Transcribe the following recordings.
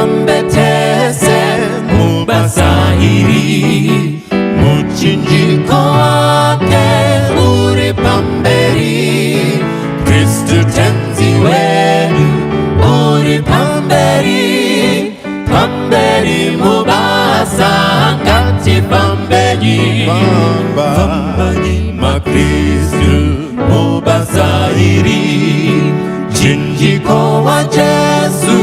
pambetese mubasairi muchinjiko wake uri pamberi Kristu tenzi wedu uri pamberi pamberi mubasa ngati pamberi pambani makristu mubasairi chinjiko wa Jesu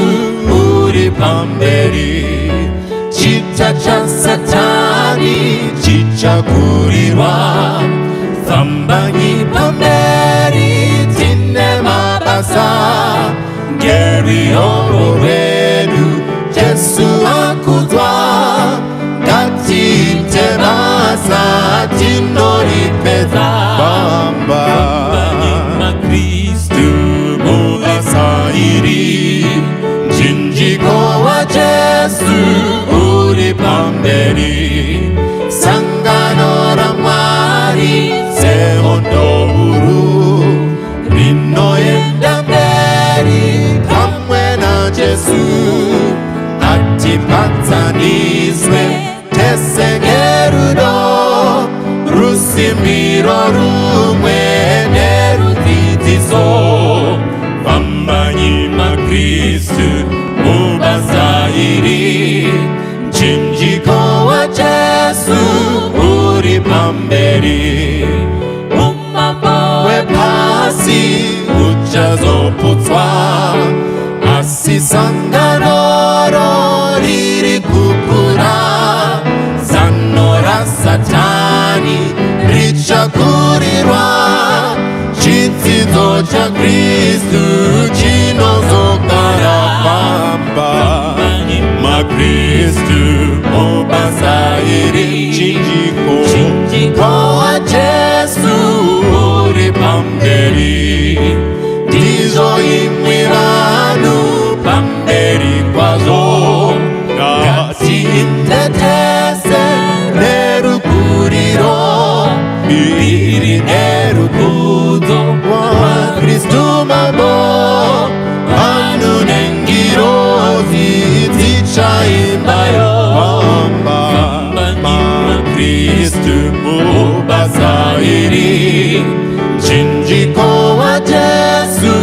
uri pamberi chita cha satani chichakurirwa pambani pamberi tine mabasa ngeri ororedu Jesu akuzwa ngati tebasa tinoripeza pambani makristu mubasairi chinjiko wa Jesu uri pamberi sangano la Mwari sehondo huru rinoenda mberi vamwe na Jesu atipatsanizwe tesengerudo rusimiro rumwe nerudzidziso pambani makristu mubasairi chinjiko wa Jesu uri pamberi umambo wepasi uchazoputswa asi sanganoro riri kukura zano ra satani richakurirwa chidzidzo cha Kristu chinozogara pambani makristu mubasairi chinjiko wa Jesu uri pamberi ndizo imwe vanhu pamberi kwazvo ngatitetese nerukuriro iri nerukudzo rwa Kristu mambo vanhu nengirozi dzichaimbayo pambani makristu mubasairi chinjiko wa Jesu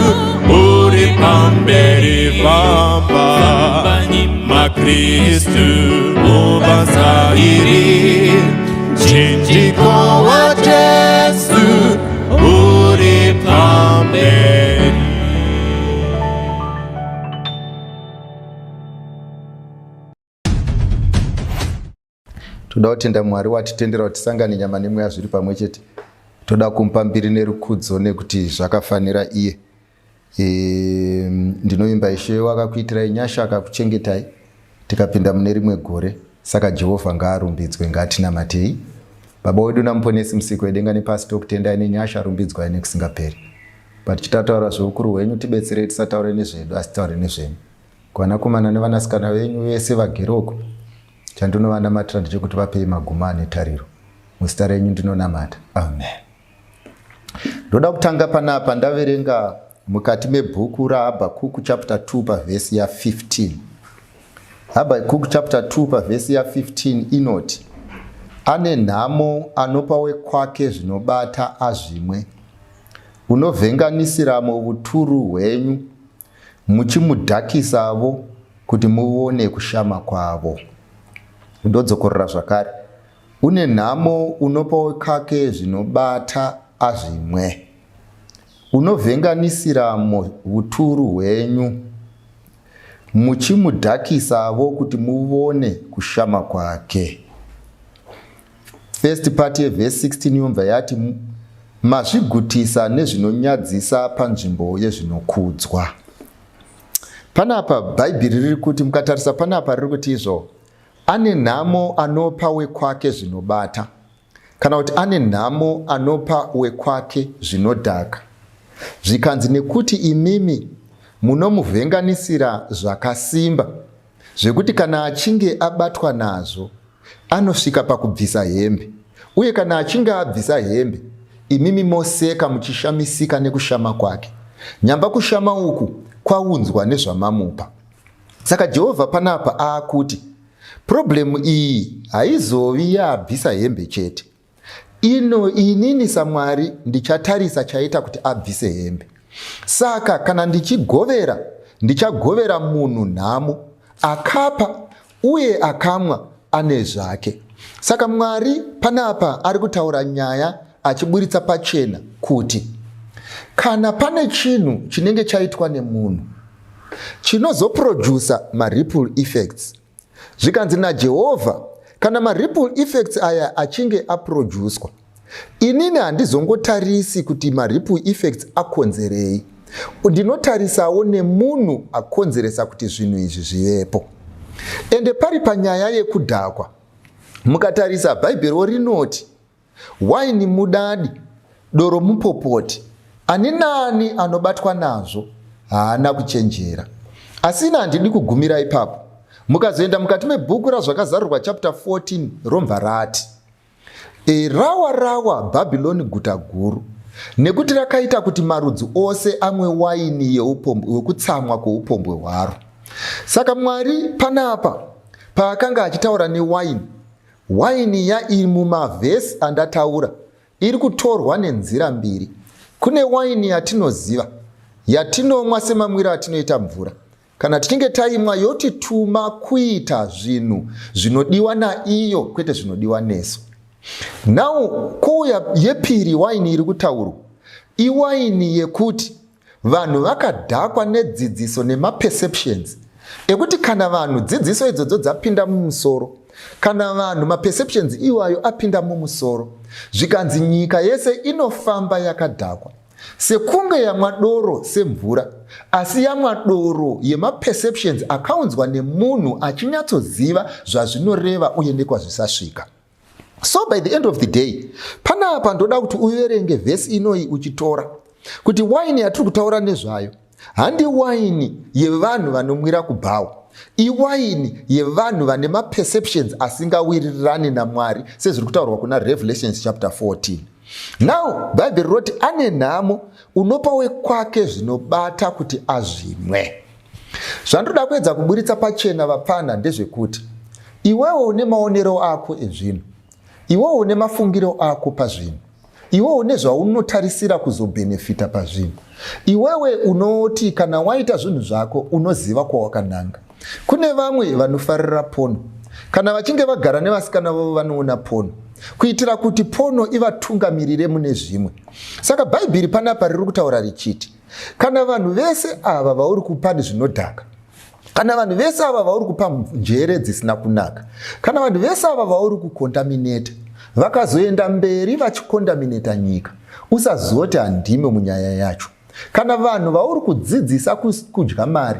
uri pamberi pambani makristu mubasairi chinjiko wa Jesu uri pamberi. Toda kutenda Mwari watitendera kuti tisangane nyama nemweya zviri pamwe chete. Toda kumupa mbiri nerukudzo nekuti zvakafanira iye. Ndinovimba Ishe wakakuitirai nyasha akakuchengetai tikapinda mune rimwe gore. Saka Jehovha ngaarumbidzwe, ngatinamatei. Baba wedu namuponesi musiki wedenga nepasi tokutendai nenyasha rumbidzwai nekusingaperi. Patichitaura zveukuru hwenyu tibetserei tisataure nezvedu asi taure nezvenyu. Kuvanakomana nevanasikana venyu vese vageroko chandinovanamata ndechekuti vapei maguma netariro. Muzita renyu ndinonamata. Amen. Ndoda kutanga panapa ndaverenga mukati mebhuku raHabhakuku chapter 2 pavhesi ya15. Habhakuku chapter 2 pavhesi ya15 inoti, ane nhamo anopa wekwake zvinobata azvimwe, unovhenganisiramo uturu hwenyu, muchimudhakisavo kuti muone kushama kwavo. Ndodzokorera zvakare. Une nhamo unopa wekwake zvinobata azvimwe, unovhenganisiramo uturu hwenyu, muchimudhakisavo kuti muone kushama kwake. First part yevhesi 16 yobva yati, mazvigutisa nezvinonyadzisa panzvimbo yezvinokudzwa. Panapa Bhaibheri riri kuti, mukatarisa panapa riri kuti izvo, ane nhamo anopa wekwake zvinobata, kana kuti ane nhamo anopa wekwake zvinodhaka. Zvikanzi nekuti imimi munomuvhenganisira zvakasimba, zvekuti kana achinge abatwa nazvo anosvika pakubvisa hembe, uye kana achinge abvisa hembe imimi moseka muchishamisika nekushama kwake. Nyamba kushama uku kwaunzwa nezvamamupa. Saka Jehovha panapa akuti problemu iyi haizovi yabvisa hembe chete. Inini saMwari ndichatarisa chaita kuti abvise hembe. Saka kana ndichagovera munhu nhamo, akapa uye akamwa ane zvake. Saka Mwari panapa ari kutaura nyaya achiburitsa pachena kuti kana pane chinhu chinenge chaitwa nemunhu chinozoprodusa maripple effects, zvikanzi naJehovha, kana maripple effects aya achinge aproduswa, inini handizongotarisi kuti maripple effects akonzerei, ndinotarisawo nemunhu akonzeresa kuti zvinhu izvi zvivepo. Ende pari panyaya yekudhakwa, mukatarisa Bhaibheri rinoti waini mudadi, doro mupopoti, ani nani anobatwa nazvo haana kuchenjera. Asina handidi kugumira ipapo. Mukazoenda mukati mebhuku razvakazarurwa chapter 14 romva rati rawa Bhabhiloni guta guru, nekuti rakaita kuti marudzi ose amwe waini yekutsamwa kweupombwe hwaro. Saka Mwari panapa paakanga achitaura newaini iri mumavhesi andataura iri kutorwa nenzira mbiri. Kune waini yatinoziva, yatinomwa semamwiro atinoita mvura. Kana tichinge taimwa yotituma kuita zvinhu zvinodiwa naiyo kwete zvinodiwa nesu. Now kouya yepiri waini iri kutaurwa, iwaini yekuti vanhu vakadhakwa nedzidziso nemaperceptions ekuti kana vanhu dzidziso idzodzo dzapinda mumusoro, kana vanhu maperceptions iwayo apinda mumusoro, zvikanzi nyika yese inofamba yakadhakwa, sekunge yamwa doro semvura, asi yamwa doro yemaperceptions akaunzwa nemunhu achinyatsoziva zvazvinoreva uye nekwazvisasvika. So by the end of the day, panapa ndoda kuti uverenge vhesi inoyi uchitora kuti waini yatiri kutaura nezvayo handi waini yevanhu vanomwira kubhawa, iwaini yevanhu vane maperceptions asingawirirani naMwari, sezviri kutaurwa kuna Revelations chapter 14. Now Bhaibheri roti ane nhamo unopa wekwake zvinobata kuti azvimwe. Zvandoda kuedza kuburitsa pachena vapana ndezvekuti iwewe une maonero ako ezvinhu, iwewe une mafungiro ako pazvinhu, iwewe une zvaunotarisira kuzobhenefita pazvinhu, iwewe unoti kana waita zvinhu zvako unoziva kwawakananga. Kune vamwe vanofarira pono, kana vachinge vagara nevasikana vavo vanoona pono, kuitira kuti pono ivatungamirire mune zvimwe. Saka Bhaibheri panapa riri kutaura richiti kana vanhu vese ava vauri kupa zvinodhaka, kana vanhu vese ava vauri kupa njere dzisina kunaka, kana vanhu vese ava vauri kukontamineta vakazoenda mberi vachikontamineta nyika, usazoti handime munyaya yacho. Kana vanhu vauri kudzidzisa kudya mari,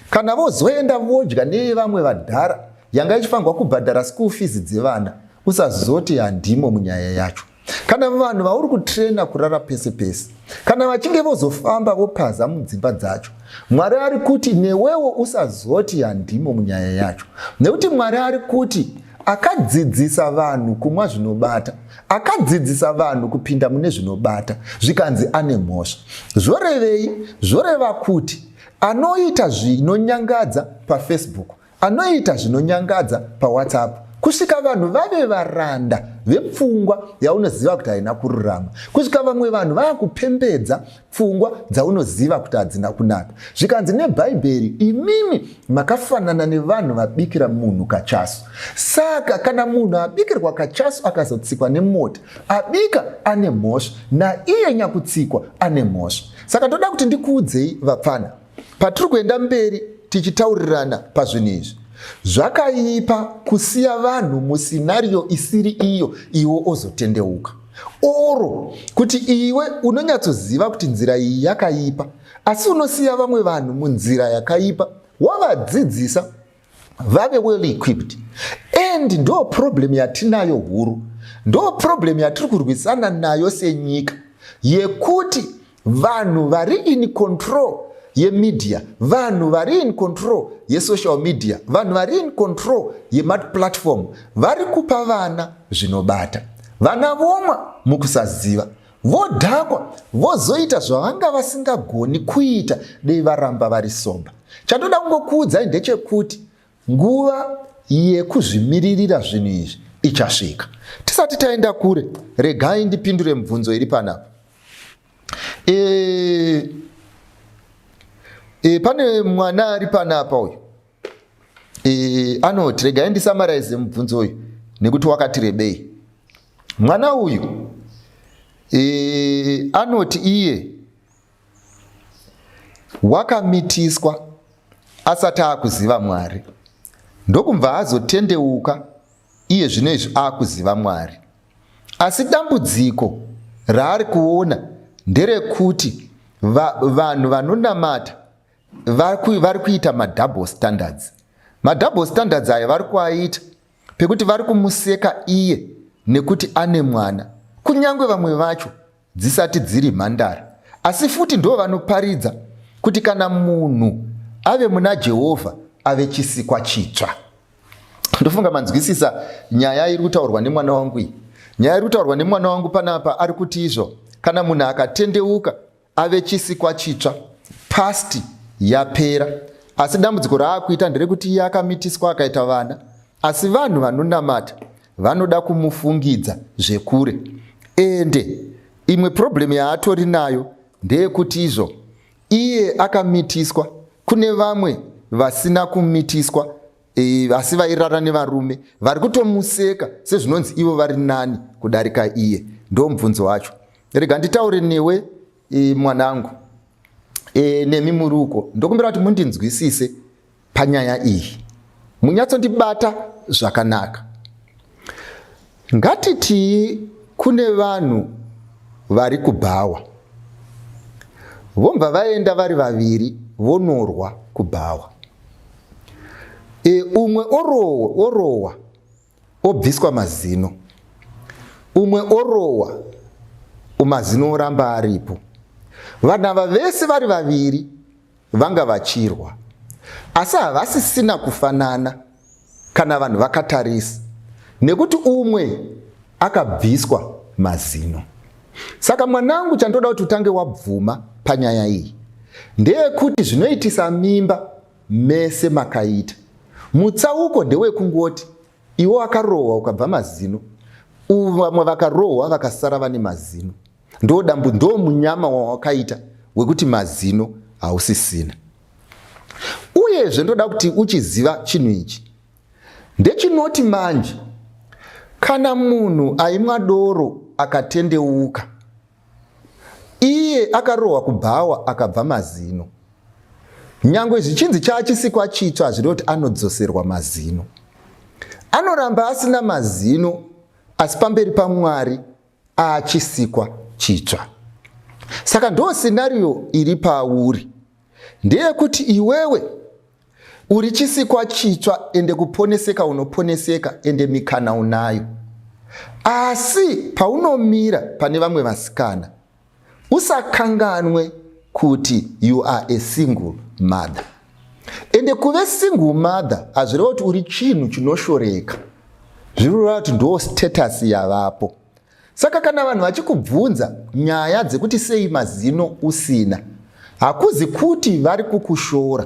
kana vozoenda vodya nevamwe vadhara yanga ichifanirwa kubhadhara school fees dzevana, usazoti handimo munyaya yacho. Kana vanhu vauri kutrena kurara pese pese, kana vachinge vozofamba vopaza mudzimba dzacho, Mwari ari kuti newewo usazoti handimo munyaya yacho, nekuti Mwari ari kuti akadzidzisa vanhu kumwa zvinobata, akadzidzisa vanhu kupinda mune zvinobata, zvikanzi ane mhosva. Zvorevei? Zvoreva kuti anoita zvinonyangadza paFacebook, anoita zvinonyangadza paWhatsApp, kusvika vanhu vave varanda vepfungwa yaunoziva kuti haina kururama, kusvika vamwe vanhu vakupembedza pfungwa dzaunoziva kuti hadzina kunaka. Zvikanzi neBhaibheri imimi makafanana nevanhu vabikira munhu kachasu. Saka kana munhu abikirwa kachasu akazotsikwa nemota, abika ane mhosva, naiye nyakutsikwa ane mhosva. Saka ndoda kuti ndikuudzei vapfana, patiri kuenda mberi tichitaurirana pazvinhu izvi, zvakaipa kusiya vanhu musinariyo isiri iyo iwo ozotendeuka, oro kuti iwe unonyatsoziva kuti nzira iyi yakaipa asi unosiya vamwe vanhu munzira yakaipa, wavadzidzisa vave well equipped. And ndo problem yatinayo huru, ndo problem yatiri kurwisana nayo senyika, yekuti vanhu vari in control yemedia, vanhu vari in control yesocial media, vanhu vari in control yemaplatform vari kupa vana zvinobata. Vana vomwa mukusaziva, vodhakwa, vozoita zvavanga vasingagoni kuita dei varamba vari soba. Chandoda kungokuudzai ndechekuti nguva yekuzvimiririra zvinhu izvi ichasvika. Tisati taenda kure, regai ndipindure mibvunzo iri panapa. Pane mwana ari panapa uyu. Anoti, regai ndisamaraize mibvunzo uyu nekuti wakati rebei. Mwana uyu anoti iye wakamitiswa asati akuziva Mwari, ndokumva azotendeuka iye zvino izvi akuziva Mwari. Asi dambudziko raari kuona nderekuti vanhu vanonamata vari kuita madouble standards. Madouble standards aya vari kuaita pekuti vari kumuseka iye nekuti ane mwana, kunyangwe vamwe vacho dzisati dziri mhandara. Asi futi ndo vanoparidza kuti kana munhu ave muna Jehovha ave chisikwa chitsva. Ndofunga manzwisisa nyaya iri kutaurwa nemwana wangu iyi. Nyaya iri kutaurwa nemwana wangu panapa ari kuti izvo, kana munhu akatendeuka ave chisikwa chitsva, past yapera. Asi dambudziko raakuita nderekuti iye akamitiswa akaita vana, asi vanhu vanonamata vanoda kumufungidza zvekure. Ende imwe problem yaatori nayo ndeyekuti izvo iye akamitiswa, kune vamwe vasina kumitiswa, asi vairara nevarume vari kutomuseka sezvinonzi ivo vari nani kudarika iye. Ndo mubvunzo wacho. Rega nditaure newe mwanangu, nemi muruko, ndokumbira kuti mundinzwisise panyaya iyi, munyatsondibata zvakanaka. Ngatiti kune vanhu vari kubhawa, vomba vaenda vari vaviri vonorwa kubhawa. Umwe orowa obviswa mazino, umwe orowa mazino oramba aripo. Vanhu ava vese vari vaviri vanga vachirwa, asi havasisina kufanana kana vanhu vakatarisa, nekuti umwe akabviswa mazino. Saka mwanangu, chandoda kuti utange wabvuma panyaya iyi ndeyekuti zvinoitisa mimba mese makaita. Mutsauko ndewekungoti iwo wakarohwa ukabva mazino, vamwe vakarohwa vakasara vane mazino. Ndo munyama wawakaita wekuti mazino hausisina. Uyezve ndoda kuti uchiziva chinhu ichi ndechinoti manje kana munhu aimwa doro akatendeuka, iye akarohwa kubhawa akabva mazino, nyangwe zvichinzi chachisikwa chitsva zvinoti anodzoserwa mazino, anoramba asina mazino, asi pamberi paMwari achisikwa chitsva. Saka ndo scenario iri pauri, ndeyekuti iwewe uri chisikwa chitsva ende kuponeseka unoponeseka ende mikana unayo. Asi paunomira pane vamwe vasikana, usakanganwe kuti you are a single mother. Ende kuve single mother hazvireva kuti uri chinhu chinoshoreka, zvireva kuti ndo status yavapo. Saka kana vanhu vachikubvunza nyaya dzekuti sei mazino usina, hakuzi kuti vari kukushora,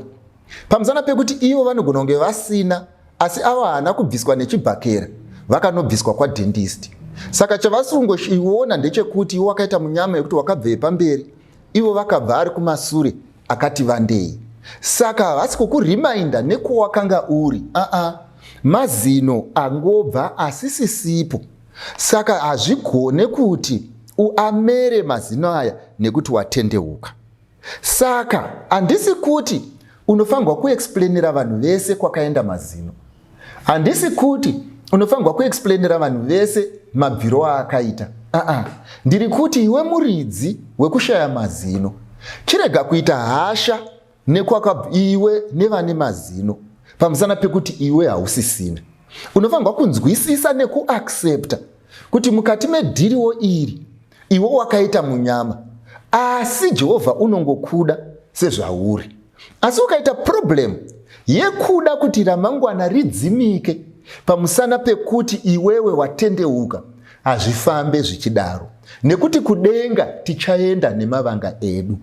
pamusana pekuti ivo vanogona kunge vasina, asi ava hana kubviswa nechibhakera, vakanobviswa kwadentist. Saka chavasungoshiona ndechekuti ivo wakaita munyama yekuti wakabve pamberi, ivo vakabva ari kumasure akati vandei. Saka havasi kukurimainda nekuwakanga uri, mazino angobva asisisipo. Saka hazvigone kuti uamere mazino aya nekuti watendeuka. Saka handisi kuti unofanirwa kuexplainira vanhu vese kwakaenda mazino, handisi kuti unofanirwa kuexplainira vanhu vese mabviro aakaita. Ndiri kuti iwe muridzi wekushaya mazino, chirega kuita hasha iwe nevane mazino pamusana pekuti iwe hausisina. Unofanirwa kunzwisisa nekuaccepta kuti mukati medhiriwo iri iwe wakaita munyama, asi Jehovha unongokuda sezvauri. Asi ukaita problem yekuda kuti ramangwana ridzimike pamusana pekuti iwewe watendeuka, hazvifambe zvichidaro. nekuti kudenga tichaenda nemavanga edu.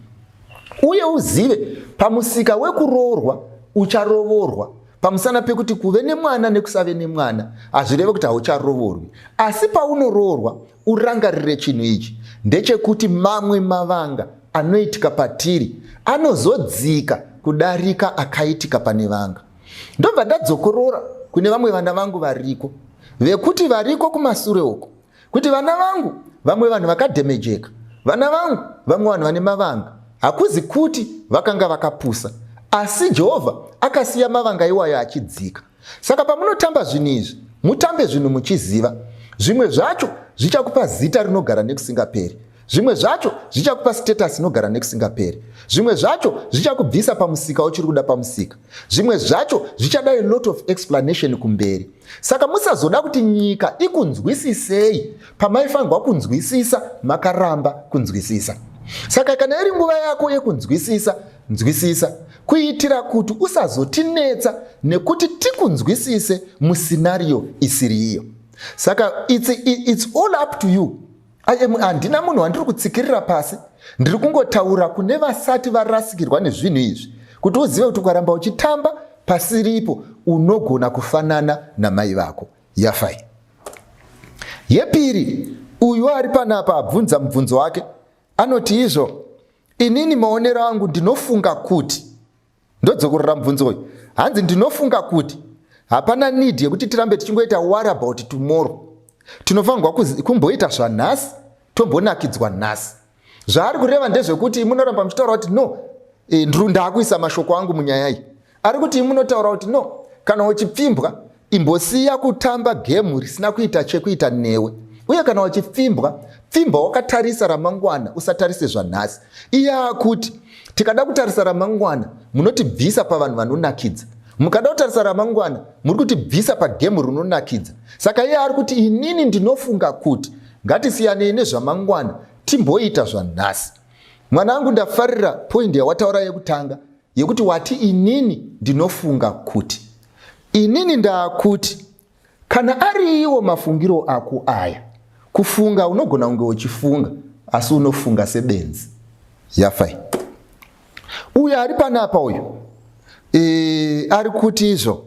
Uye uzive pamusika wekuroorwa ucharovorwa. Pamusana pekuti kuve nemwana nekusave nemwana hazvireve kuti haucharovorwi, asi paunoroorwa urangarire chinhu ichi ndechekuti mamwe mavanga anoitika patiri anozodzika kudarika akaitika pane vanga. Ndobva ndadzokorora kune vamwe vana vangu variko, vekuti variko kumasure uko, kuti vana vangu vamwe vanhu vakadhemejeka, vana vangu vamwe vanhu vane mavanga, hakuzi kuti vakanga vakapusa, asi Jehovha akasiya mavanga iwayo achidzika. Saka pamunotamba zvinhu izvi, mutambe zvinhu muchiziva. Zvimwe zvacho zvichakupa zita rinogara nekusingaperi, zvimwe zvacho zvichakupa status inogara nekusingaperi, zvimwe zvacho zvichakubvisa pamusika uchiri kuda pamusika, zvimwe zvacho zvichada a lot of explanation kumberi. Saka musazoda kuti nyika ikunzwisisei pamaifanirwa kunzwisisa makaramba kunzwisisa. Saka kana iri nguva yako yekunzwisisa, nzwisisa, kuitira kuti usazotinetsa nekuti tikunzwisise muscenario isiri iyo. Saka it's all up to you. Handina munhu wandiri kutsikirira pasi, ndiri kungotaura kune vasati varasikirwa nezvinhu izvi, kuti uzive kuti ukaramba uchitamba pasiripo unogona kufanana namai vako. Yafai. Yepiri, uyu ari panapa abvunza mubvunzo wake, anoti izvo, inini maonero angu ndinofunga kuti, ndodzokorora mubvunzo uyu, hanzi ndinofunga kuti hapana need yekuti tirambe tichingoita what about tomorrow. Tinofanirwa kumboita zvanhasi tombonakidzwa nhasi. Zvaari kureva ndezvekuti munoramba muchitaura kuti no, ndiri ndakuisa mashoko angu munyaya iyi. Ari kuti munotaura kuti no, kana uchipfimbwa imbosiya kutamba gemu risina kuita chekuita newe. Uye kana uchipfimbwa, pfimba wakatarisa ramangwana, usatarise zvanhasi. Iye akuti tikada kutarisa ramangwana munotibvisa pavanhu vanonakidza, mukada kutarisa ramangwana muri kutibvisa pagemu rinonakidza. Saka iye ari kuti inini ndinofunga kuti ngatisiyanei nezvamangwana timboita zvanhasi. Mwana wangu, ndafarira point yawataura yekutanga yekuti wati inini ndinofunga kuti. Inini ndakuti kana ari iwo mafungiro ako aya, kufunga unogona kunge uchifunga asi unofunga sebenzi. Yafai. Uyu ari panapa uyu ari kuti izvo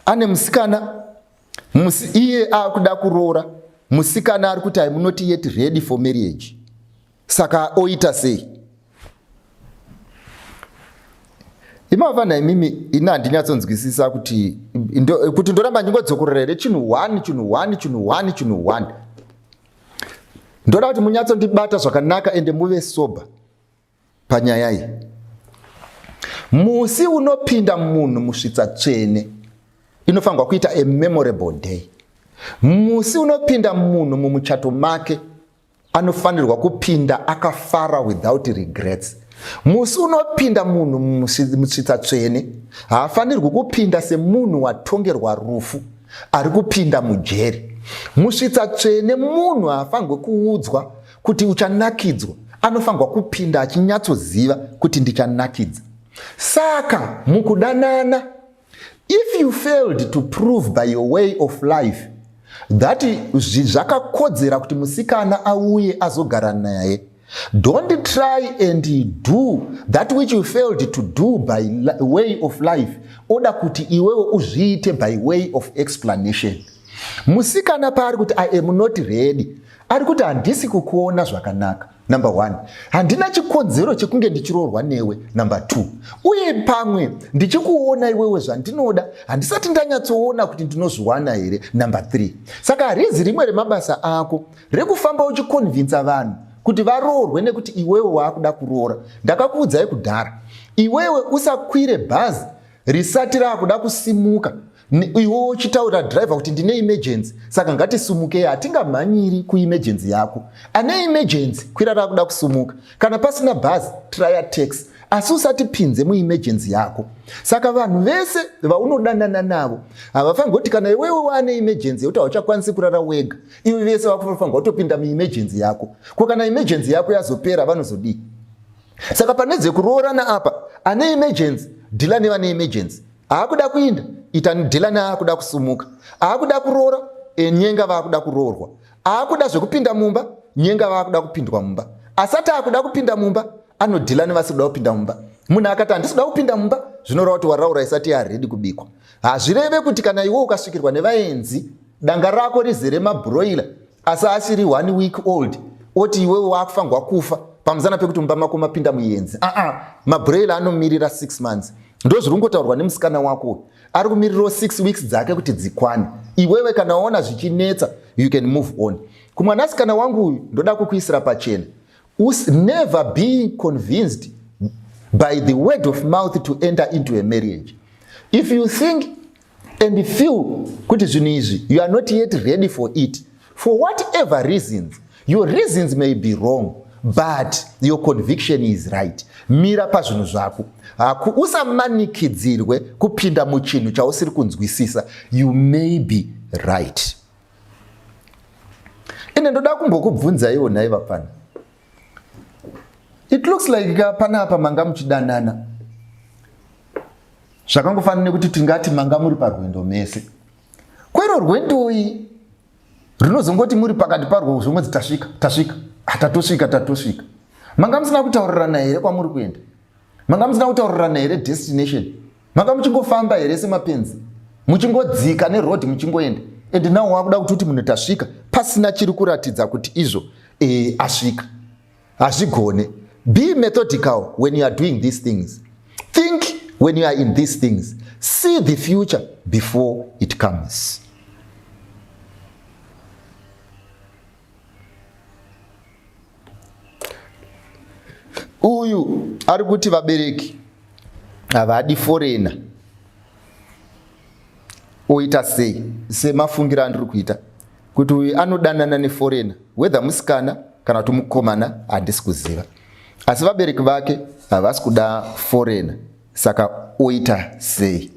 ane musikana, iye akuda kuroora, musikana ari kuti I'm not yet ready for marriage. Saka oita sei? Imavana imimi ina handinyatsonzwisisa kuti ndoramba ndingodzokorera here chinhu 1. Ndoda kuti munyatsondibata zvakanaka ende muve sober panyaya iyi. Musi unopinda munhu musvitsa tsvene inofanirwa kuita a memorable day. Musi unopinda munhu mumuchato make anofanirwa kupinda akafara without regrets. Musi unopinda munhu musvitsa tsvene haafanirwi kupinda semunhu watongerwa rufu ari kupinda mujeri. Musvitsa tsvene munhu haafanirwi kuudzwa kuti uchanakidzwa, anofanirwa kupinda achinyatsoziva kuti ndichanakidza. Saka mukudanana, if you failed to prove by your way of life that zvakakodzera kuti musikana auye azogara naye, don't try and do that which you failed to do by way of life oda kuti iwewe uzviite by way of explanation. Musikana paari kuti I am not ready, ari kuti handisi kukuona zvakanaka. Number 1, handina chikodzero chekunge ndichiroorwa newe. Number 2, uye pamwe ndichikuona iwewe zvandinoda handisati ndanyatsoona kuti ndinozviwana here. Number 3, saka harizi rimwe remabasa ako rekufamba uchikonvinza vanhu kuti varoorwe nekuti iwewe waakuda kuroora. Ndakakuudzai kudhara, iwewe usakwire bhazi risati raakuda kusimuka, iwewe uchitaura driver kuti ndine emergency, saka ngatisumukei. Hatingamhanyiri kuemergency yako. Ane emergency kwira raakuda kusumuka. Kana pasina bhazi try a taxi, asi usatipinze muemergency yako. Saka vanhu vese vaunodanana navo havafanirwi kuti kana iwewe wane emergency yekuti hauchakwanisi kurara wega, iwe vese vakufanirwa kutopinda muemergency yako. Ko kana emergency yako yazopera vanozodii? Saka panedze kuroorana apa, ane emergency dhila nevane emergency. Aakuda kuinda itani dhila neaakuda kusumuka. Aakuda kuroora enyenga vaakuda kuroorwa. Aakuda zvekupinda mumba nyenga vakuda kupindwa mumba. Asati akuda kupinda mumba, anodhila nevasikuda kupinda mumba. Munhu akati handisikuda kupinda mumba, zvinoreva kuti waraura isati yaredi kubikwa. Hazvireve kuti kana iwe ukasvikirwa nevaenzi, danga rako rizere mabroila, asi asiri 1 week old, oti iwe wakufangwa kufa pamusana pekuti mumba mako mapinda muenzi. Mabroila anomirira 6 months. Ndo zviri kungotaurwa nemusikana wako. Ari kumirirawo 6 weeks dzake kuti dzikwane. Iwewe kana waona zvichinetsa, you can move on. Kumwanasikana wangu uyu ndoda kukuisira pachena. Never be convinced by the word of mouth to enter into a marriage. If you think and feel kuti zvinhu izvi, you are not yet ready for it, for whatever reasons, your reasons may be wrong, but your conviction is right. Mira pazvinhu zvako. Usamanikidzirwe kupinda muchinhu chausiri kunzwisisa. You may be right. Ine ndoda kumbokubvunza iwo naiva pana. It looks like panapa manga muchidanana. Zvakangofanira kuti tingati manga muri parwendo mese. Kwero rwendo iyi runozongoti muri pakati parwo zvomwedzi tasvika. Tatosvika. Manga musina kutaurirana here kwamuri kuenda. Manga musina kutaurirana here destination. Manga muchingofamba here semapenzi. Muchingodzika neroad muchingoenda. And now wakuda kuti munhu tasvika pasina chiri kuratidza kuti izvo asvika. Hazvigone. Be methodical when you are doing these things. Think when you are in these things. See the future before it comes. Uyu ari kuti vabereki havadi foreigner. Oita sei? Semafungira andiri kuita kuti uyu anodanana neforeigner, whether musikana kana kuti mukomana handisi kuziva. Asi vabereki vake havasi kuda foreigner. Saka oita sei?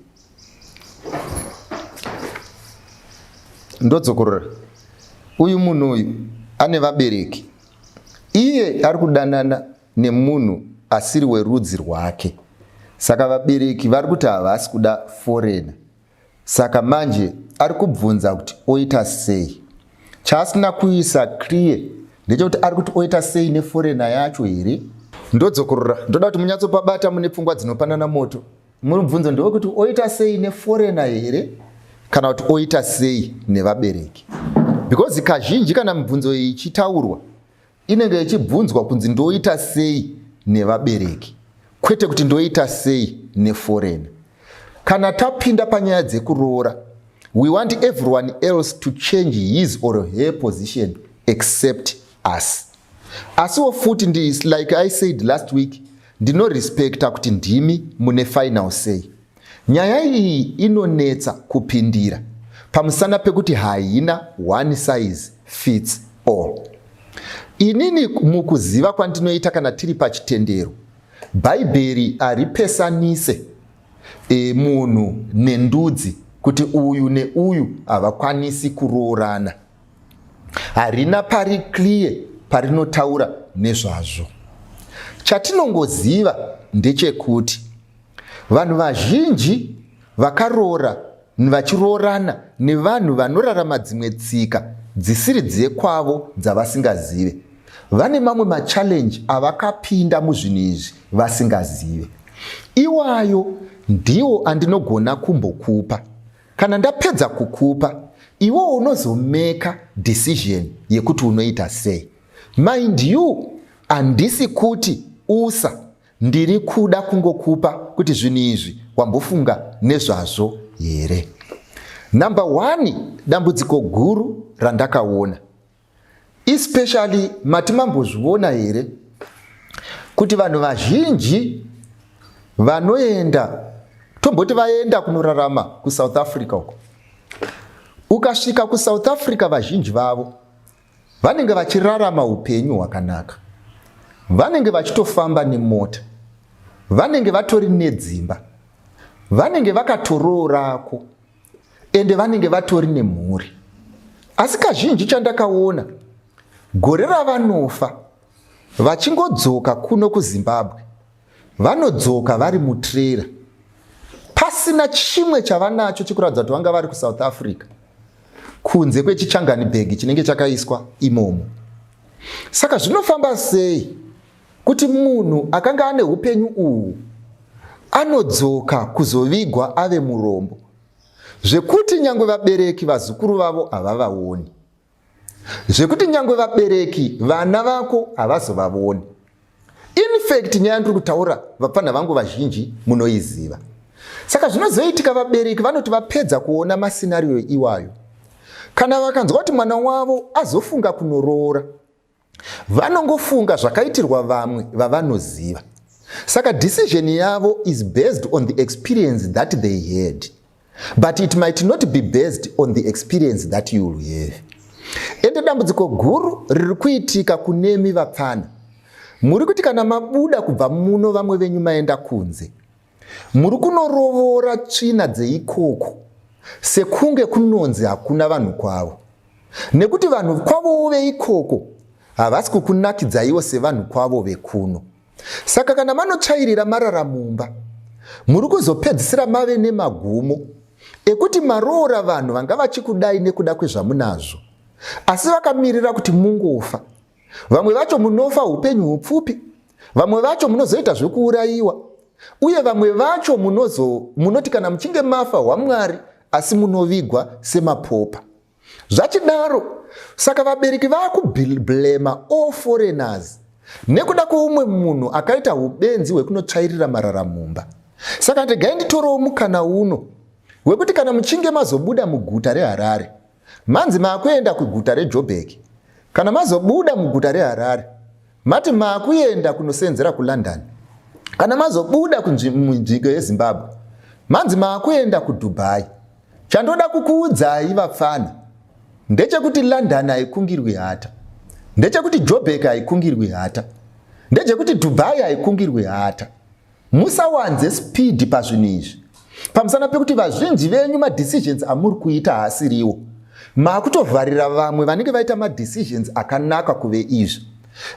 Ndodzokorora. Uyu munhu uyu ane vabereki. Iye ari kudanana nemunhu asiri werudzi rwake. Saka vabereki vari kuti havasi kuda foreigner. Saka manje ari kubvunza kuti oita sei. Chaasina kuisa clear ndechekuti ari kuti oita sei neforeigner yacho here. Ndodzokorora. Ndoda kuti munyatsopabata mune pfungwa dzinopanana moto. Mubvunzo ndewekuti oita sei neforeigner here kana kuti oita sei nevabereki. Because kazhinji kana mibvunzo iyi ichitaurwa inenge ichibvunzwa kunzi ndoita sei nevabereki, kwete kuti ndoita sei neforeigner. Kana tapinda panyaya dzekuroora, we want everyone else to change his or her position except us. Asiwo futi like I said last week, ndinorespekta kuti ndimi mune final say. Nyaya iyi inonetsa kupindira pamusana pekuti haina one size fits all. Inini mukuziva kwandinoita kana tiri pachitendero, Bhaibheri haripesanise munhu nendudzi kuti uyu neuyu havakwanisi kuroorana. Harina pari clear parinotaura nezvazvo. Chatinongoziva ndechekuti vanhu vazhinji vakaroora vachiroorana nevanhu vanorarama dzimwe tsika dzisiri dzekwavo dzavasingazive. Vane mamwe machallenge avakapinda muzvinhu izvi vasingazive. Iwayo ndiwo andinogona kumbokupa. Kana ndapedza kukupa, iwo unozomeka decision yekuti unoita sei. Mind you, handisi kuti usa ndiri kuda kungokupa kuti zvinhu izvi wambofunga nezvazvo here. Number 1, dambudziko guru randakaona, especially matimambozviona here, kuti vanhu vazhinji vanoenda, tomboti vaenda kunorarama kuSouth Africa uko. Ukasvika kuSouth Africa vazhinji vavo vanenge vachirarama upenyu hwakanaka. Vanenge vachitofamba nemota. Vanenge vatori nedzimba. Vanenge vakatoroorako. Ende vanenge vatori nemhuri. Asi kazhinji chandakaona, gore ravanofa vachingodzoka kuno kuZimbabwe, vanodzoka vari mutrera pasina chimwe chavanacho chekuratidza kuti vanga vari kuSouth Africa kunze kwechichanganibhegi chinenge chakaiswa imomo. Saka zvinofamba sei kuti munhu akanga ane upenyu uhu anodzoka kuzovigwa ave murombo, zvekuti nyangwe vabereki vazukuru vavo havavaoni, zvekuti nyangwe vabereki vana vako havazovavoni. In fact, nyaya yandiri kutaura vapfana vangu vazhinji munoiziva. Saka zvinozoitika vabereki vanoti vapedza kuona masinario iwayo, kana vakanzwa kuti mwana wavo azofunga kunoroora, vanongofunga zvakaitirwa vamwe vavanoziva. Saka decision yavo is based on the experience that they had, but it might not be based on the experience that you will have. Ende dambudziko guru riri kuitika kunemi vapfana. Muri kuti kana mabuda kubva muno vamwe venyu maenda kunze, muri kunorovora tsvina dzeikoko sekunge kunonzi hakuna vanhu kwavo, nekuti vanhu kwavo veikoko havasi kukunakidzaiwo sevanhu kwavo vekuno. Saka kana manotsvairira marara mumba, muri kuzopedzisira mave nemagumo ekuti maroora vanhu vanga vachikudai nekuda kwezvamunazvo, asi vakamirira kuti mungofa. Vamwe vacho munofa upenyu hupfupi, vamwe vacho munozoita zvekuurayiwa, uye vamwe vacho munoti kana muchinge mafa hwamwari asi munovigwa semapopa. Zvachidaro, saka vabereki vakublema all foreigners nekuda kweumwe munhu akaita ubenzi hwekunotsvairira marara mumba. Saka ndegai nditorewo mukana uno wekuti kana muchinge mazobuda muguta reHarare, manzi maakuenda kuguta reJoburg, kana mazobuda muguta reHarare mati maakuenda kunosenzera kuLondon, kana mazobuda kunzvimbo yeZimbabwe manzi maakuenda kuDubai. Chandoda kukuudzai vapfana ndechekuti London haikungirwi hata, ndechekuti Joburg haikungirwi hata, ndechekuti Dubai haikungirwi hata. Musawanze speed pazvinhu izvi, pamusana pekuti vazhinji venyu madecisions amuri kuita haasiriwo. Maakutovharira vamwe vanenge vaita madecisions akanaka kuve izvi.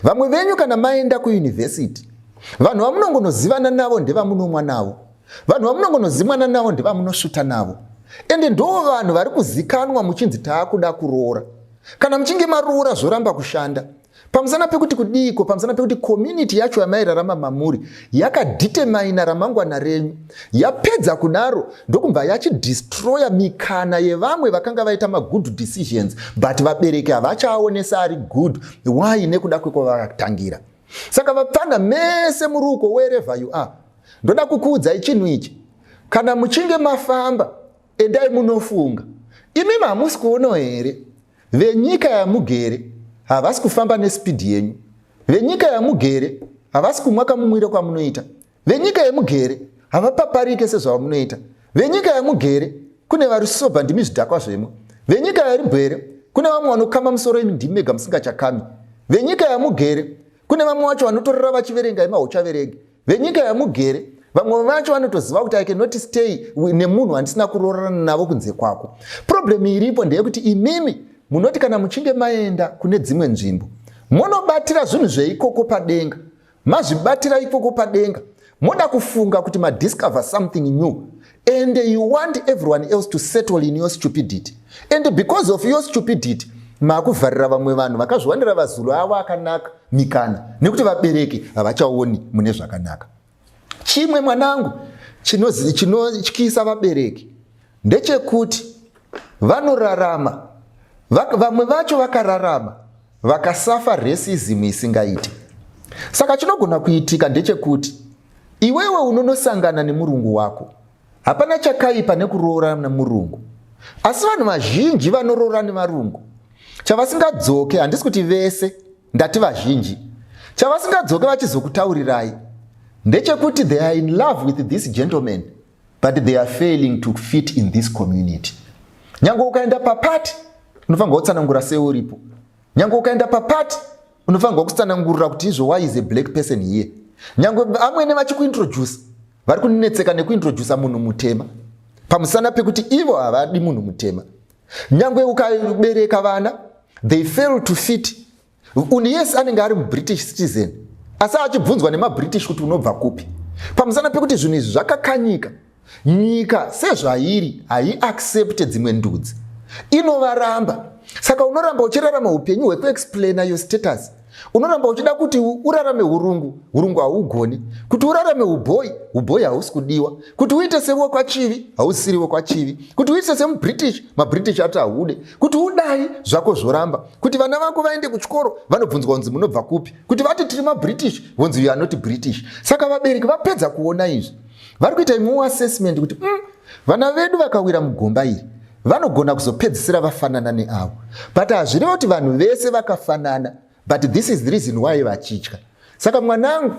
Vamwe venyu kana maenda kuuniversity, vanhu vamunongonozivana navo ndevamunomwa navo, vanhu vamunongonozimwana navo ndevamunosvuta navo, ende ndo vanhu vari kuzikanwa muchinzi taakuda kuroora. Kana muchinge maroora zvoramba kushanda, pamusana pekuti kudiko, pamusana pekuti community yacho yamairarama mamuri yakadetermina ramangwana renyu, yapedza kudaro ndokubva yachidestroya mikana yevamwe vakanga vaita magood decisions, but vabereki havachaonesa ari good. Why? Nekuda kwekuvakatangira. Saka vapfana mese muruko wherever you are, ndoda kukuudzai chinhu ichi. Kana muchinge mafamba, endai munofunga. Imi hamusi kuona here venyika yamugere havasi kufamba nespeed yenyu, venyika yamugere havasi kumwa kamumwire kwamunoita, venyika yamugere havapaparike sezvamunoita, venyika yamugere kune vari soba ndimi zvidhakwa zvemo, venyika yaribwere kune vamwe vanokama musoro imi ndimi mega musingachakami, venyika yamugere kune vamwe vacho vanotorora vachiverenga ima huchaverengi, venyika yamugere vamwe vacho vanotoziva kuti I cannot stay nemunhu handisina kuroorana navo kunze kwako. Problem iripo ndeyekuti imimi munoti kana muchinge maenda kune dzimwe nzvimbo munobatira zvinhu zveikoko padenga, mazvibatira ikoko padenga, moda kufunga kuti madiscover something new, and you want everyone else to settle in your stupidity, and because of your stupidity maakuvharira vamwe vanhu vakazviwanira vazulu avo akanaka mikana, nekuti vabereki havachaoni mune zvakanaka. Chimwe mwanangu chinotyisa vabereki ndechekuti vanorarama, vamwe vacho vakararama vakasafa racism isingaiti. Saka chinogona kuitika ndechekuti iwewe unonosangana nemurungu wako, hapana chakaipa nekuroora nemurungu, asi vanhu vazhinji vanoroora nevarungu. Chavasingadzoke, handisi kuti vese, ndati vazhinji, chavasingadzoke vachizokutaurirai ndechekuti they are in love with this gentleman, but they are failing to fit in this community. Nyango ukaenda papati unofanirwa kutsanangura seuripo, nyango ukaenda papati unofanirwa kutsanangurira kuti izvo why is a black person here. Nyango amwene vachikuintroduce vari kunetseka nekuintroduce munhu mutema pamusana pekuti ivo havadi munhu mutema. Nyango ukabereka vana, they fail to fit. Yes, anenge ari British citizen, asi achibvunzwa nemaBritish kuti unobva kupi, pamusana pekuti zvinhu izvi zvakakanyika. Nyika sezvairi haiaccepte dzimwe ndudzi, inovaramba. Saka unoramba uchirarama upenyu hwekuexplaina your status. Unoramba uchida kuti urarame urungu haugoni. Kuti urarame ubhoyi hausi kudiwa. Kuti uite sewe kwachivi, hausiriwe kwachivi. Kuti uite semuBritish, maBritish ati haude. Kuti udai zvako zvoramba. Kuti vana vako vaende kuchikoro, vanobvunzwa kunzi munobva kupi. Kuti vati tiri maBritish, vonzi you are not British. Saka vabereki vapedza kuona izvi, vari kuita imwe assessment kuti vana vedu vakawira mugomba iri, vanogona kuzopedzisira vafanana neavo. But hazvirevo kuti vanhu vese vakafanana. But this is the reason why vachitya. Saka mwanangu,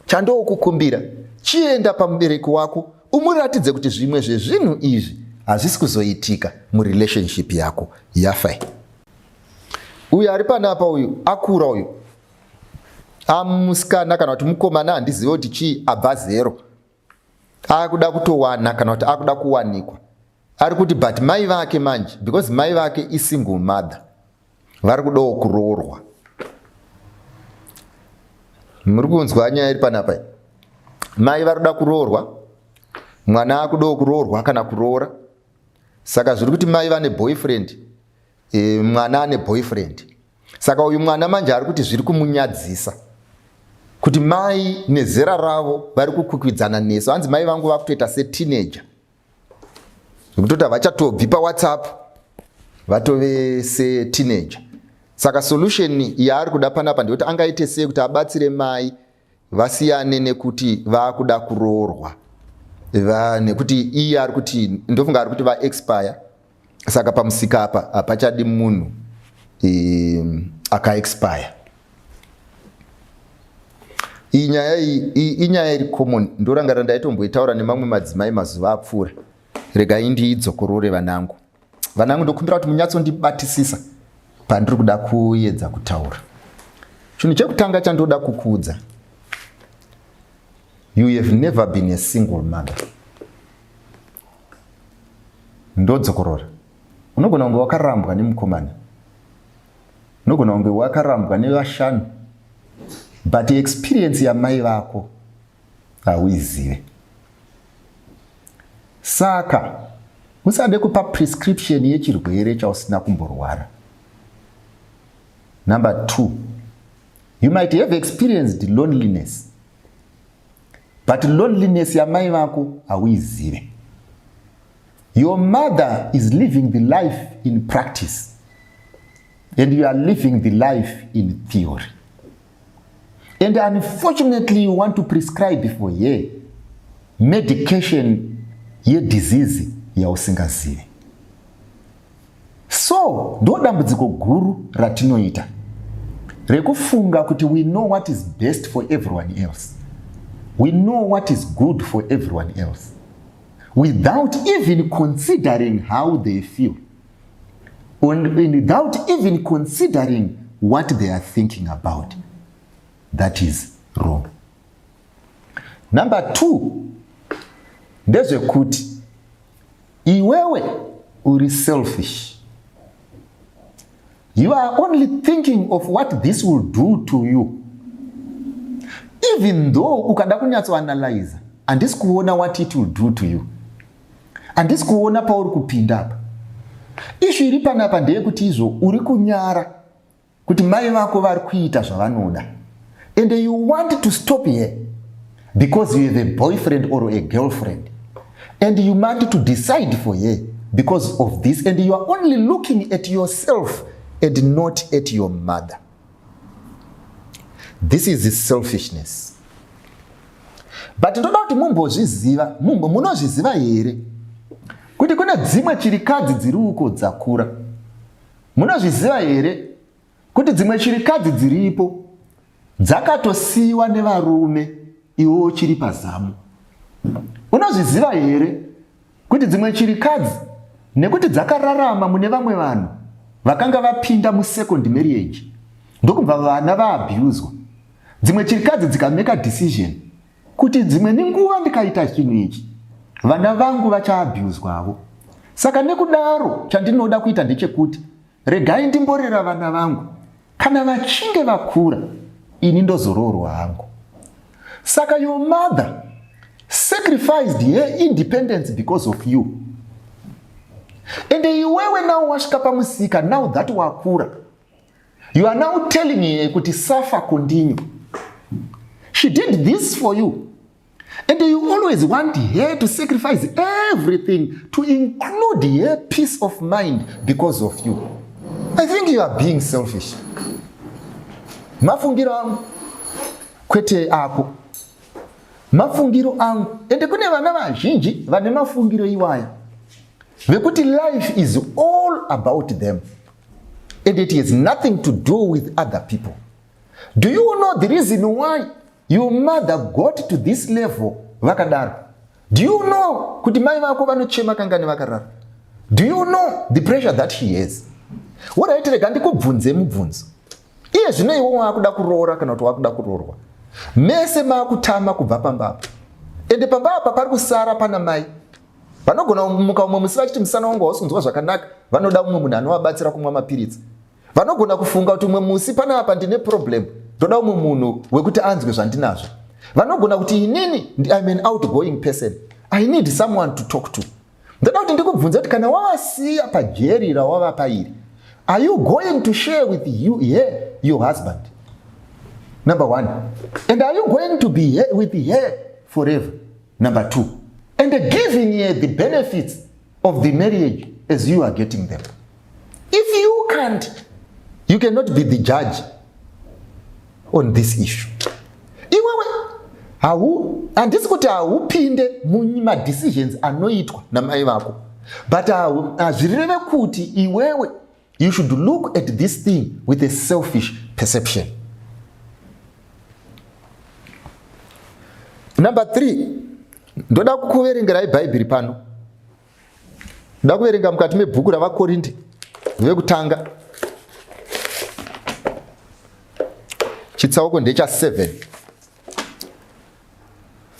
chandokukumbira, chienda pamubereki wako, umuratidze kuti zvimwe zvezvinhu izvi hazvisi kuzoitika murelationship yako yafai. Uyu ari panapa uyu, akura uyu, amusikana kana kuti mukomana, handizive kuti chii, abva zero. Akuda kutowana kana kuti akuda kuwanikwa. Ari kuti but mai vake manje, because mai vake isingle mother, vari kudawo kuroorwa. Muri kunzwa nyaya iri panapa. Mai vari kuda kuroorwa, mwana akudawo kuroorwa kana kuroora. Saka zviri kuti mai vane boyfriend, mwana ane boyfriend. Saka uyu mwana manje ari kuti zviri kumunyadzisa kuti mai nezera ravo vari kukwikwidzana nesu. Hanzi mai vangu vakutoita seteenager, kutoti havachatobvi paWhatsApp, vatove seteenager. Saka solution yaari kuda panapa ndekuti angaite sei kuti abatsire mai vasiyane nekuti vakuda kuroorwa. Nekuti iye ari kuti ndofunga ari kuti vaexpire. Saka pamusika apa hapachadi munhu akaexpire. Inyaya iri common, ndorangarira ndaitomboitaura nemamwe madzimai mazuva apfuura. Regai ndiidzokorore vanangu. Vanangu, ndokumbira kuti munyatsondibatisisa pandiri kuda kuedza kutaura. Chinhu chekutanga chandoda kukuudza, you have never been a single mother. Ndodzokorora. Unogona kunge wakarambwa nemukomana, unogona kunge wakarambwa nevashanu, but experience yamai vako hauizive. Saka usade kupa prescription yechirwere chausina kumborwara. Number 2, you might have experienced loneliness, but loneliness yamai vako hauizive. Your mother is living the life in practice, and you are living the life in theory. And unfortunately, you want to prescribe for her medication ye disease yausingazivi. So ndo dambudziko guru ratinoita rekufunga kuti we know what is best for everyone else, we know what is good for everyone else, without even considering how they feel, and without even considering what they are thinking about. That is wrong. Number 2, ndezvekuti iwewe uri selfish. You are only thinking of what this will do to you. Even though ukada kunyatsoanalyze, handisi kuona what it will do to you, handisi kuona pauri kupinda apa. Ishu iri panapa ndeyekuti izvo uri kunyara kuti mai vako vari kuita zvavanoda, and you want to stop here because you have a boyfriend or a girlfriend, and you want to decide for her because of this, and you are only looking at yourself and not at your mother. This is selfishness. But ndoda kuti mumbozviziva, munozviziva here kuti kuna dzimwe chirikadzi dziri uko dzakura. Munozviziva here kuti dzimwe chirikadzi dziripo dzakatosiiwa nevarume iwo chiri pazamu. Unozviziva here kuti dzimwe chirikadzi nekuti dzakararama mune vamwe vanhu vakanga vapinda musecond marriage, ndokubva vana vaabhuzwa. Dzimwe chirikadzi dzikameka decision kuti dzimwe nenguva ndikaita chinhu ichi, vana vangu vachaabhuzwawo. Saka nekudaro chandinoda kuita ndechekuti regai ndimborera vana vangu, kana vachinge vakura ini ndozoroorwa hangu. Saka your mother sacrificed her independence because of you. ende iwewe now wasvika pamusika, now that wakura, you are now telling her kuti suffer continue. She did this for you, and you always want her to sacrifice everything to include her peace of mind because of you. I think you are being selfish. Mafungiro angu kwete ako, mafungiro angu, ende kune vana vazhinji vane mafungiro iwaya vekuti life is all about them and it has nothing to do with other people. Do you know the reason why your mother got to this level vakadaro? Do you know kuti mai vako vanochema kangani vakarara? Do you know the pressure that he has? Waraiterega ndikubvunze mubvunzo. Iye zvino iwe wakuda kuroora kana kuti wakuda kuroorwa, mese makutama kubva pambapa, ende pambapa pari kusara pana mai vanogona muka umwe musi vachiti musana wangu hausinzwa zvakanaka, vanoda umwe munhu anovabatsira kumwa mapiritsi. Vanogona kufunga kuti umwe musi pana apa ndine problem, ndoda umwe munhu wekuti anzwe zvandinazvo. Vanogona kuti inini I'm an outgoing person, I need someone to talk to. Ndoda kuti ndikubvunza kuti kana wavasiya pajeri rawava pairi, are you going to share with your husband? Number one. And are you going to be with her forever? Number two. And giving her the benefits of the marriage as you are getting them. If you can't, you cannot be the judge on this issue. Iwewe, handisi kuti haupinde muma decisions anoitwa namai vako, but hazvireve kuti iwewe you should look at this thing with a selfish perception. Number 3, ndoda kuverengerai bhaibheri pano. Ndoda kuverenga mukati mebhuku ravakorinde vekutanga chitsauko ndecha 7.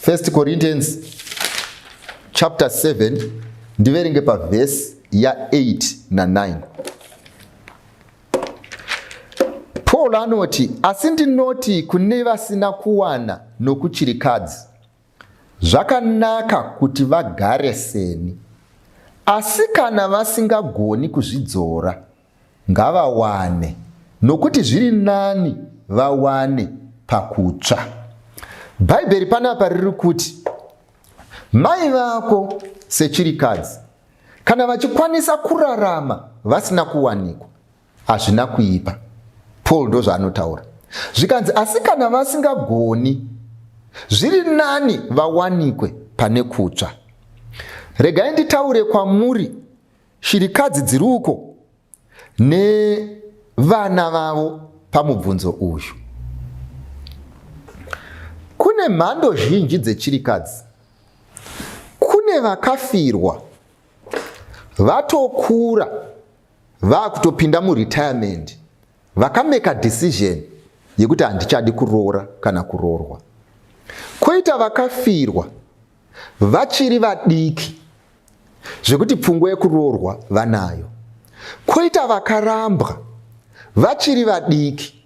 1 Corinthians chapter 7, ndiverenge pavhesi ya 8 na 9. Paul anoti, asi ndinoti kune vasina kuwana nokuchirikadzi, zvakanaka kuti vagare seni. Asi kana vasingagoni kuzvidzora, ngavawane, nokuti zviri nani vawane pakutsva. Bhaibheri panapa riri kuti mai vako sechirikadzi, kana vachikwanisa kurarama vasina kuwanikwa, hazvina kuipa. Paul ndo zvaanotaura. Zvikanzi asi kana vasingagoni, zviri nani vawanikwe pane kutsva. Regai nditaure kwamuri shirikadzi dziri uko nevana vavo pamubvunzo uyu. Kune mhando zhinji dzechirikadzi. Kune vakafirwa, vatokura, vakutopinda muretirement, vakameka decision yekuti handichadi kuroora kana kuroorwa. Koita vakafirwa, vachiri vadiki, zvekuti pfungwa yekuroorwa vanayo. Koita vakarambwa, vachiri vadiki,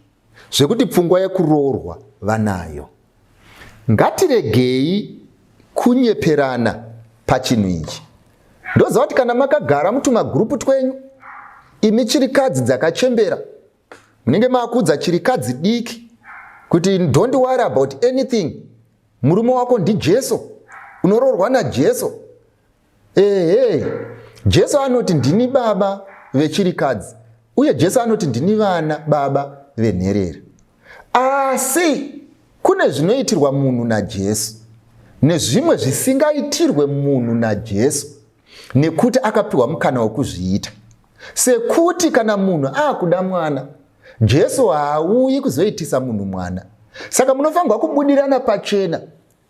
zvekuti pfungwa yekuroorwa vanayo. Ngatiregei kunyeperana pachinhu ichi. Ndoziva kuti kana makagara mutumagrupu twenyu, imi chirikadzi dzakachembera, munenge maakudza chirikadzi diki kuti don't worry about anything, murume wako ndiJesu, unoroorwa naJesu. Jesu anoti ndini baba vechirikadzi, uye Jesu anoti ndini vana baba venherera. Asi kune zvinoitirwa munhu naJesu nezvimwe zvisingaitirwe munhu naJesu nekuti akapiwa mukana wokuzviita. Sekuti kana munhu akuda mwana, Jesu haauyi kuzoitisa munhu mwana. Saka munofanirwa kubudirana pachena,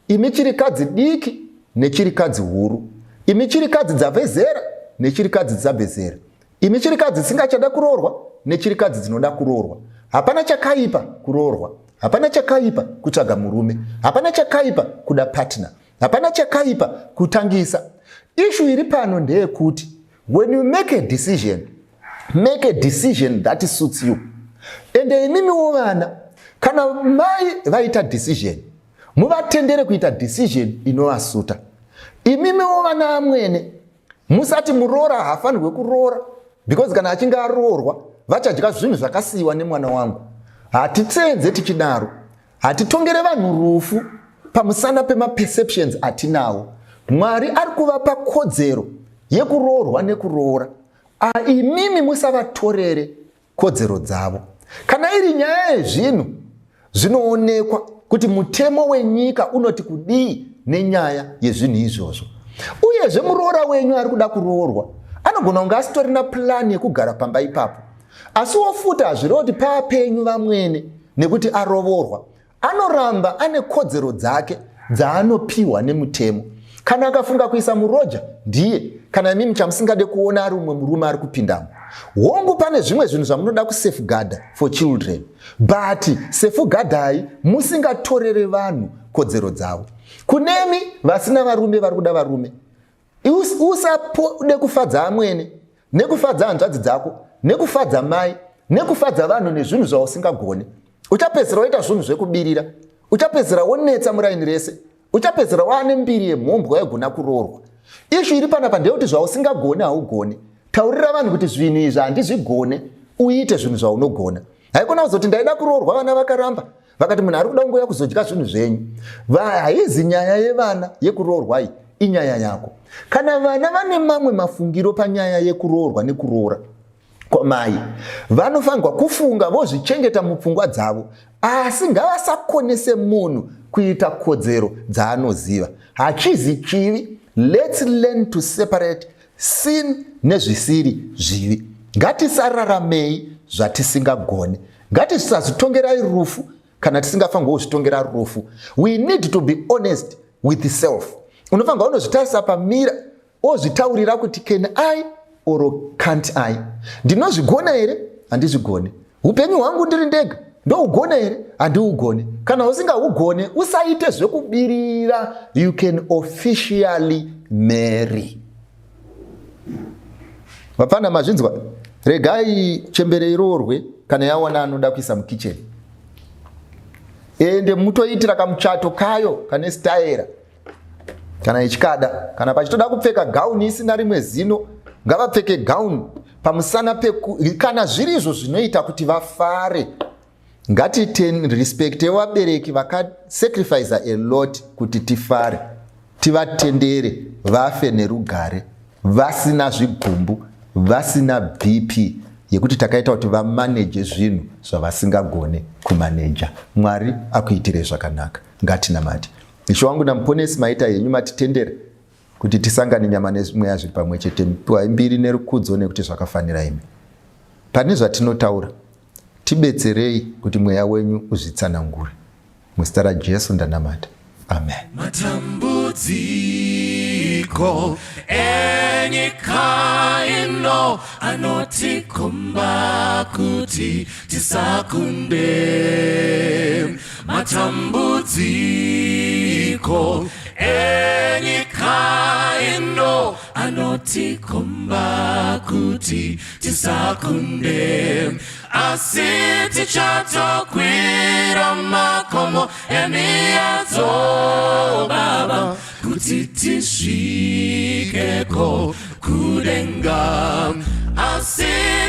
imi chirikadzi diki nechirikadzi huru, imi chirikadzi dzabve zera nechirikadzi dzabve zera, imi chirikadzi dzisingachada kuroorwa nechirikadzi dzinoda kuroorwa. Hapana chakaipa kuroorwa, hapana chakaipa kutsvaga murume, hapana chakaipa kuda partner, hapana chakaipa kutangisa. Issue iri pano ndeyekuti when you make a decision that suits you. Ende imimiwo vana, kana mai vaita decision, muvatendere kuita decision inovasuta. Imimiwo vana amwene, Musati muroora haafanirwe kuroora, because kana achinge aroorwa vachadya zvinhu zvakasiyiwa nemwana wangu. Hatitsenze tichidaro, hatitongere vanhu rufu pamusana pemaperceptions atinawo. Mwari ari kuvapa kodzero yekuroorwa nekuroora. Imimi musavatorere kodzero dzavo. Kana iri nyaya yezvinhu zvinoonekwa kuti mutemo wenyika unoti kudii nenyaya yezvinhu izvozvo. Uyezve muroora wenyu ari kuda kuroorwa anogona kunge asitorina plani yekugara pamba ipapo, asiwo futi hazvireva kuti paapenyu vamwene nekuti arovorwa. Anoramba ane kodzero dzake dzaanopiwa nemutemo. Kana akafunga kuisa muroja ndiye, kana imimi chamusingade kuona ari umwe murume ari kupindamo. Hongu pane zvimwe zvinhu zvamunoda kusafeguarda for children, but safeguardai musingatorere vanhu kodzero dzavo. Kunemi vasina varume vari kuda varume, usapode kufadza amwene nekufadza hanzvadzi dzako nekufadza mai nekufadza vanhu nezvinhu zvausingagone. Uchapedzera woita zvinhu zvekubirira, uchapedzera wonetsa muraini rese, uchapedzera waane mbiri yemhombwe yaigona kuroorwa. Ishu iri panapa ndeyekuti zvausingagone haugone. Taurira vanhu kuti zvinhu izvi handizvigone, uite zvinhu zvaunogona. Haikona kuzoti ndaida kuroorwa vana vakaramba, vakati munhu ari kuda kungoya kuzodya zvinhu zvenyu. Haizi nyaya yevana yekuroorwa, iyi inyaya yako. Kana vana vane mamwe mafungiro panyaya yekuroorwa nekuroora kwamai, vanofanirwa kufunga vozvichengeta mupfungwa dzavo, asi ngavasakonese munhu kuita kodzero dzaanoziva. Hachizi chivi. Let's learn to separate sin nezvisiri zvivi. Ngatisararamei zvatisingagone. Ngatisazvitongerai rufu kana tisingafanirwa kuzvitongera rufu. We need to be honest with self. Unofanirwa unozvitarisa pamira ozvitaurira kuti can I or can't I? Ndinozvigona here? Handizvigone. Upenyu hwangu ndiri ndega ndougona here? Handiugone. Kana usingahugone usaite zvekubirira. You can officially marry. Vapfana mazvinzwa, regai chembere iroorwe kana yaona anoda kuisa mukicheni. Ende mutoitira kamuchato kayo kane staera kana ichikada. Kana pachitoda kupfeka gauni isina rimwe zino, ngavapfeke gauni pamusana kana zviri izvo zvinoita kuti vafare. Ngatirespekte vabereki vakasacrifice a lot kuti tifare, tivatendere vafe nerugare, vasina zvigumbu, vasina BP yekuti takaita kuti vamanage zvinhu zvavasingagone kumaneja. Mwari akuitire zvakanaka. Ngatinamate. Ishe wangu namuponesi maita yenyu matitendere kuti tisangane nyama nemweya zviri pamwe chete, piwai mbiri nerukudzo nekuti zvakafanira imi. Pane zvatinotaura, tibetserei kuti mweya wenyu uzvitsanangure. Muzita raJesu ndanamata. Amen. Matambudziko enyika ino anotikomba kuti tisakunde. Matambudziko enyika ino anotikomba kuti tisakunde. Asi tichatokwira makomo emiyadzo Baba kuti tisvikeko kudenga. Asi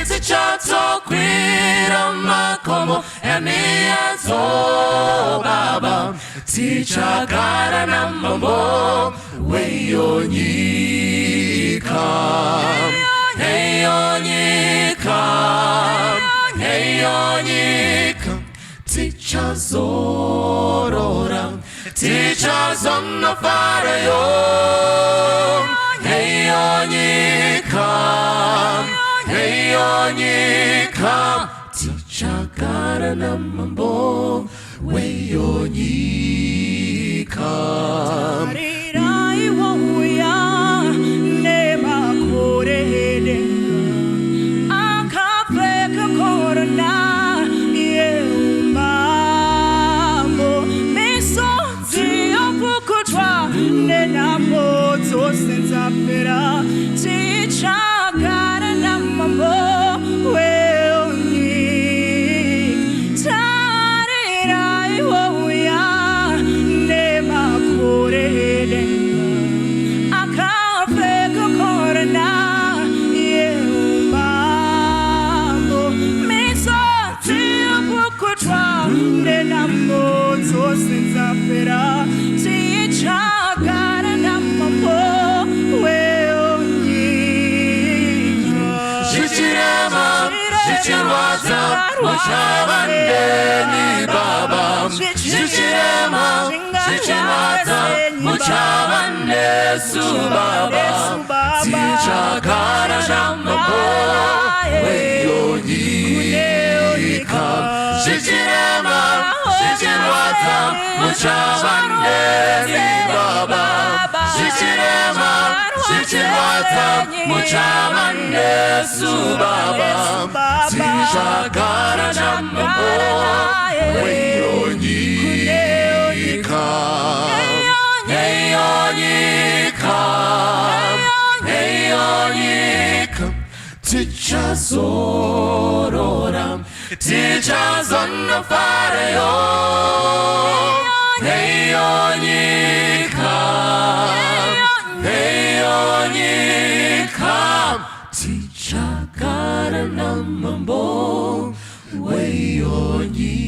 tichatokwira makomo emiyadzo Baba tichagara namambo weyo nyika. Heyo nyika, heyo nyika, tichazorora, tichazonofareyo. Heyo nyika, heyo nyika, tichagara namambo weyo nyika. Tari rai wo ya ne ma kore muchavandeni baba zvichirema zvichinwadza muchavanesu baba tichagara namambo weyonyika zvichirema zvichinwadza muchavandeni baba zvichirema zvichinwadza muchavanesu baba tichagara namambo weyonyika heyonyika tichazorora tichazonofareyo heyonyika tichagara namambo weyonyika